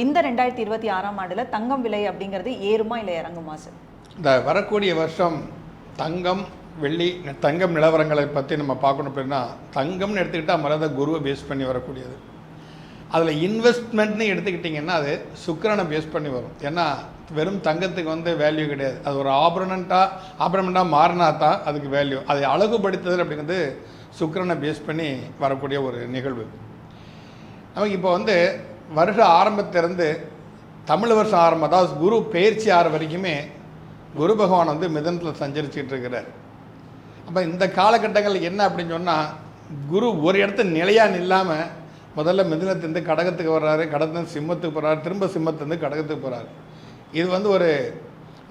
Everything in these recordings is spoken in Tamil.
இந்த 2026ஆம் ஆண்டில் தங்கம் விலை அப்படிங்கிறது ஏறுமா இல்லை இறங்குமா சார்? இந்த வரக்கூடிய வருஷம் தங்கம் வெள்ளி தங்கம் நிலவரங்களை பற்றி நம்ம பார்க்கணும் அப்படின்னா, தங்கம்னு எடுத்துக்கிட்டால் மரத குருவை பேஸ் பண்ணி வரக்கூடியது. அதில் இன்வெஸ்ட்மெண்ட்னு எடுத்துக்கிட்டிங்கன்னா அது சுக்கிரனை பேஸ் பண்ணி வரும். ஏன்னா வெறும் தங்கத்துக்கு வேல்யூ கிடையாது, அது ஒரு ஆபரணமெண்ட்டாக மாறினா தான் அதுக்கு வேல்யூ. அதை அழகுபடுத்துதல் அப்படிங்கிறது சுக்கிரனை பேஸ் பண்ணி வரக்கூடிய ஒரு நிகழ்வு. நமக்கு இப்போ வருஷ ஆரம்பத்திலிருந்து தமிழ் வருஷம் ஆரம்பம், அதாவது குரு பெயர்ச்சி ஆகிற வரைக்குமே குரு பகவான் மிதனத்தில் சஞ்சரிச்சுட்டு இருக்கிறார். அப்போ இந்த காலகட்டங்கள் என்ன அப்படின்னு சொன்னால், குரு ஒரு இடத்த நிலையாக நில்லாமல் முதல்ல மிதுனத்திலேருந்து கடகத்துக்கு வர்றாரு, கடகத்துலேருந்து சிம்மத்துக்கு போகிறாரு, திரும்ப சிம்மத்துலேருந்து கடகத்துக்கு போகிறாரு. இது ஒரு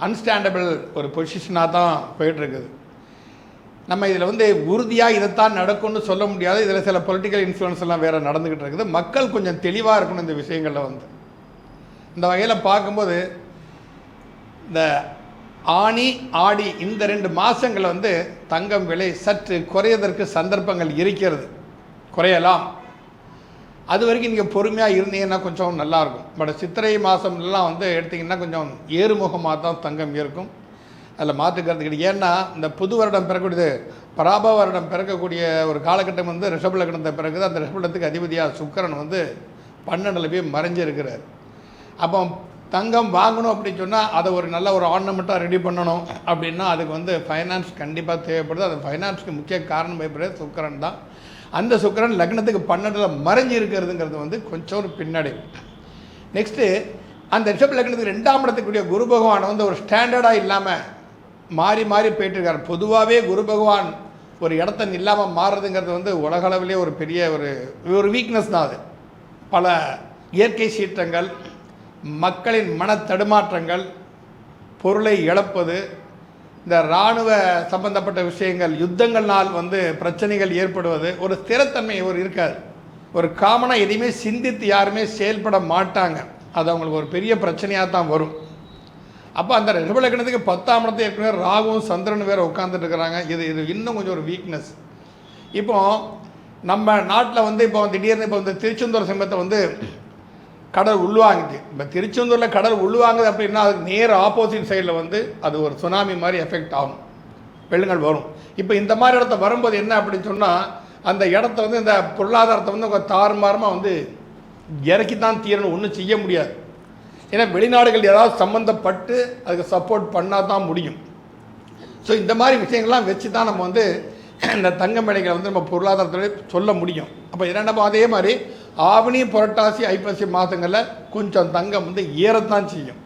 அன்ஸ்டாண்டபிள் ஒரு பொசிஷனாக தான் போயிட்டுருக்குது. நம்ம இதில் உறுதியாக இதைத்தான் நடக்கும்னு சொல்ல முடியாது. இதில் சில பொலிட்டிக்கல் இன்ஃப்ளூயன்ஸ் எல்லாம் வேறு நடந்துக்கிட்டு இருக்குது. மக்கள் கொஞ்சம் தெளிவாக இருக்கணும் இந்த விஷயங்களில். இந்த வகையில் பார்க்கும்போது இந்த ஆனி ஆடி இந்த 2 மாதங்கள் தங்கம் விலை சற்று குறையதற்கு சந்தர்ப்பங்கள் இருக்கிறது, குறையலாம். அது வரைக்கும் நீங்கள் பொறுமையாக இருந்தீங்கன்னா கொஞ்சம் நல்லாயிருக்கும். பட் சித்திரை மாதம்லாம் எடுத்திங்கன்னா கொஞ்சம் ஏறுமுகமாக தான் தங்கம் இருக்கும், அதில் மாற்றுக்கிறது கிடையாது. ஏன்னா இந்த புது வருடம் பிறக்கக்கூடியது பராப வருடம் பிறக்கக்கூடிய ஒரு காலகட்டம் ரிஷப லக்னத்தை பிறகுது. அந்த ரிஷப லக்னத்துக்கு அதிபதியாக சுக்கிரன் 12 போய் மறைஞ்சிருக்கிறார். அப்போ தங்கம் வாங்கணும் அப்படின்னு சொன்னால் அதை ஒரு நல்ல ஒரு ஆர்னமெண்ட்டாக ரெடி பண்ணணும் அப்படின்னா அதுக்கு ஃபைனான்ஸ் கண்டிப்பாக தேவைப்படுது. அது ஃபைனான்ஸுக்கு முக்கிய காரணம் பயப்படுறது சுக்கிரன் தான். அந்த சுக்கிரன் லக்னத்துக்கு 12 மறைஞ்சி இருக்கிறதுங்கிறது கொஞ்சம் ஒரு பின்னாடி. நெக்ஸ்ட்டு அந்த ரிஷப லக்னத்துக்கு 2ஆம் இடத்துக்குரிய குரு பகவான் ஒரு ஸ்டாண்டர்டாக இல்லாமல் மாறி மாறி போயிட்டுருக்கார். பொதுவாகவே குரு பகவான் ஒரு இடத்த இல்லாமல் மாறுறதுங்கிறது உலகளவிலே ஒரு பெரிய ஒரு வீக்னஸ் தான். அது பல இயற்கை சீற்றங்கள், மக்களின் மன தடுமாற்றங்கள், பொருளை இழப்பது, இந்த இராணுவ சம்பந்தப்பட்ட விஷயங்கள், யுத்தங்கள்னால் பிரச்சனைகள் ஏற்படுவது, ஒரு ஸ்திரத்தன்மை இருக்காது. ஒரு காமனாக எதையுமே சிந்தித்து யாருமே செயல்பட மாட்டாங்க. அது அவங்களுக்கு ஒரு பெரிய பிரச்சனையாக தான் வரும். அப்போ அந்த ரிஷப லக்னத்துக்கு 10ஆம் இடத்தை ஏற்கனவே ராகுவும் சந்திரன் வேறு உட்காந்துட்டு இருக்கிறாங்க. இது இன்னும் கொஞ்சம் ஒரு வீக்னஸ். இப்போ நம்ம நாட்டில் இப்போ திடீர்னு இப்போ திருச்செந்தூர் சிம்மத்தை கடல் உள்வாங்குது. இப்போ திருச்செந்தூரில் கடல் உள்வாங்குது அப்படின்னா அதுக்கு நேர் ஆப்போசிட் சைடில் அது ஒரு சுனாமி மாதிரி எஃபெக்ட் ஆகும், வெள்ளங்கள் வரும். இப்போ இந்த மாதிரி இடத்த வரும்போது என்ன அப்படின்னு சொன்னால், அந்த இடத்த இந்த பொருளாதாரத்தை தாறுமாறமாக இறக்கி தான் தீரணும், ஒன்றும் செய்ய முடியாது. ஏன்னா வெளிநாடுகள் ஏதாவது சம்மந்தப்பட்டு அதுக்கு சப்போர்ட் பண்ணால் தான் முடியும். ஸோ இந்த மாதிரி விஷயங்கள்லாம் வச்சு தான் நம்ம இந்த தங்க விலைகளை நம்ம பொருளாதாரத்தில் சொல்ல முடியும். அப்போ இரண்டாம் அதே மாதிரி ஆவணி புரட்டாசி ஐப்பசி மாதங்களில் கொஞ்சம் தங்கம் ஏறத்தான் செய்யும்,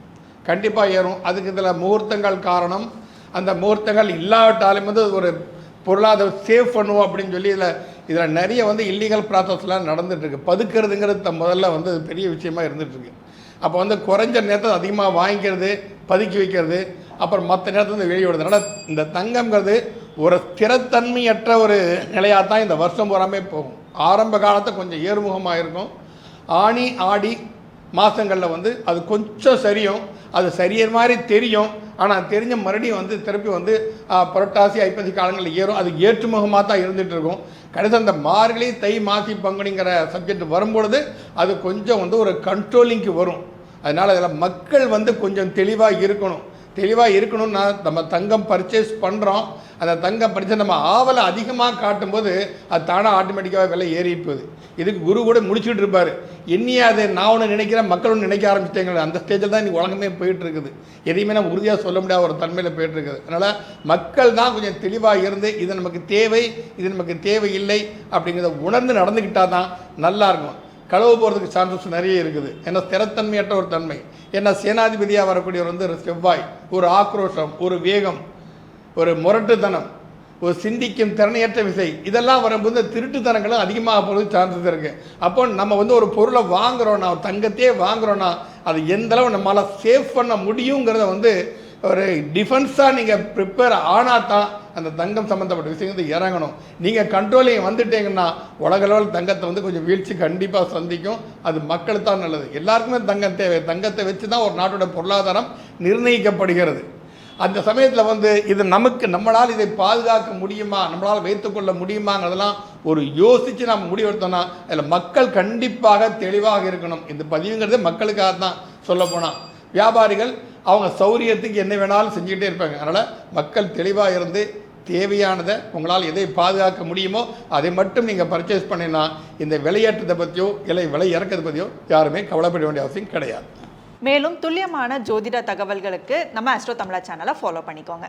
கண்டிப்பாக ஏறும். அதுக்கு இதில் முகூர்த்தங்கள் காரணம். அந்த முகூர்த்தங்கள் இல்லாவிட்டாலும் ஒரு பொருளாதார சேவ் பண்ணுவோம் அப்படின்னு சொல்லி இதில் நிறைய இல்லீகல் ப்ராசஸ்லாம் நடந்துகிட்ருக்கு. பதுக்கிறதுங்கிறது முதல்ல பெரிய விஷயமா இருந்துகிட்ருக்கு. அப்போ குறைஞ்ச நேரத்தை அதிகமாக வாங்கிக்கிறது, பதுக்கி வைக்கிறது, அப்புறம் மற்ற நேரத்தில் வெளியே விடுறது. அதனால் இந்த தங்கம்ங்கிறது ஒரு ஸ்திரத்தன்மையற்ற ஒரு நிலையாக தான் இந்த வருஷம் பூராமே போகும். ஆரம்ப காலத்தை கொஞ்சம் ஏறுமுகமாக இருக்கும். ஆனி ஆடி மாதங்களில் அது கொஞ்சம் சரியும், அது சரியற மாதிரி தெரியும். ஆனால் தெரிஞ்ச மறுபடியும் திருப்பி புரட்டாசி ஐப்பசி காலங்களில் ஏறும். அது ஏற்றுமுகமாக தான் இருந்துகிட்டு இருக்கும். கடைசி அந்த மார்கழி தை மாசி பங்குனிங்கிற சப்ஜெக்ட் வரும்பொழுது அது கொஞ்சம் ஒரு கண்ட்ரோலிங்க்கு வரும். அதனால் அதில் மக்கள் கொஞ்சம் தெளிவாக இருக்கணும்னா நம்ம தங்கம் பர்ச்சேஸ் பண்ணுறோம். அந்த தங்கம் பர்ச்சேஸ் நம்ம ஆவலை அதிகமாக காட்டும்போது அது தானாக ஆட்டோமேட்டிக்காக விலை ஏறிப்போகுது. இதுக்கு குரு கூட முடிச்சுட்டு இருப்பார். என்னையே அது நான் ஒன்று நினைக்கிறேன், மக்கள் ஒன்று நினைக்க ஆரம்பிச்சிட்டாங்க. அந்த ஸ்டேஜில் தான் இன்றைக்கி உலகமே போயிட்டுருக்குது. எதையுமே நம்ம உறுதியாக சொல்ல முடியாத ஒரு தன்மையில் போயிட்டுருக்குது. அதனால் மக்கள் தான் கொஞ்சம் தெளிவாக இருந்து இது நமக்கு தேவை, இது நமக்கு தேவையில்லை அப்படிங்கிறத உணர்ந்து நடந்துக்கிட்டால் தான் நல்லாயிருக்கும். களவு போகிறதுக்கு சான்சஸ் நிறைய இருக்குது. ஏன்னா ஸ்திரத்தன்மையற்ற ஒரு தன்மை. ஏன்னா சேனாதிபதியாக வரக்கூடியவர் செவ்வாய், ஒரு ஆக்ரோஷம், ஒரு வேகம், ஒரு முரட்டுத்தனம், ஒரு சிந்திக்கும் திறனையற்ற விசை, இதெல்லாம் வரும்போது திருட்டுத்தனங்களும் அதிகமாக போகிறதுக்கு சான்சஸ் இருக்குது. அப்போ நம்ம ஒரு பொருளை வாங்குகிறோன்னா, தங்கத்தையே வாங்குகிறோன்னா அது எந்தளவு நம்மளால் சேவ் பண்ண முடியுங்கிறத ஒரு டிஃபென்ஸாக நீங்கள் ப்ரிப்பேர் ஆனால் தான் அந்த தங்கம் சம்மந்தப்பட்ட விஷயங்கள் இறங்கணும். நீங்கள் கண்ட்ரோலிங் வந்துட்டீங்கன்னா உலக அளவில் தங்கத்தை கொஞ்சம் வீழ்ச்சி கண்டிப்பாக சந்திக்கும். அது மக்களுக்கு தான் நல்லது. எல்லாருக்குமே தங்கம் தேவை. தங்கத்தை வச்சு தான் ஒரு நாட்டோட பொருளாதாரம் நிர்ணயிக்கப்படுகிறது. அந்த சமயத்தில் வந்து இது நம்மளால் இதை பாதுகாக்க முடியுமா, நம்மளால் வைத்துக்கொள்ள முடியுமாங்கிறதெல்லாம் ஒரு யோசித்து நம்ம முடிவெடுத்தோம்னா அதில் மக்கள் கண்டிப்பாக தெளிவாக இருக்கணும். இந்த பதிவுங்கிறது மக்களுக்காக தான் சொல்லப்போனால். வியாபாரிகள் அவங்க சௌரியத்துக்கு என்ன வேணாலும் செஞ்சுக்கிட்டே இருப்பாங்க. அதனால் மக்கள் தெளிவாக இருந்து தேவையானதை உங்களால் எதை பாதுகாக்க முடியுமோ அதை மட்டும் நீங்கள் பர்ச்சேஸ் பண்ணினா இந்த விலையேற்றத்தை பற்றியோ இல்லை விலை இறக்கத்தை பற்றியோ யாருமே கவலைப்பட வேண்டிய அவசியம் கிடையாது. மேலும் துல்லியமான ஜோதிட தகவல்களுக்கு நம்ம ஆஸ்ட்ரோ தமிழா சேனலை ஃபாலோ பண்ணிக்கோங்க.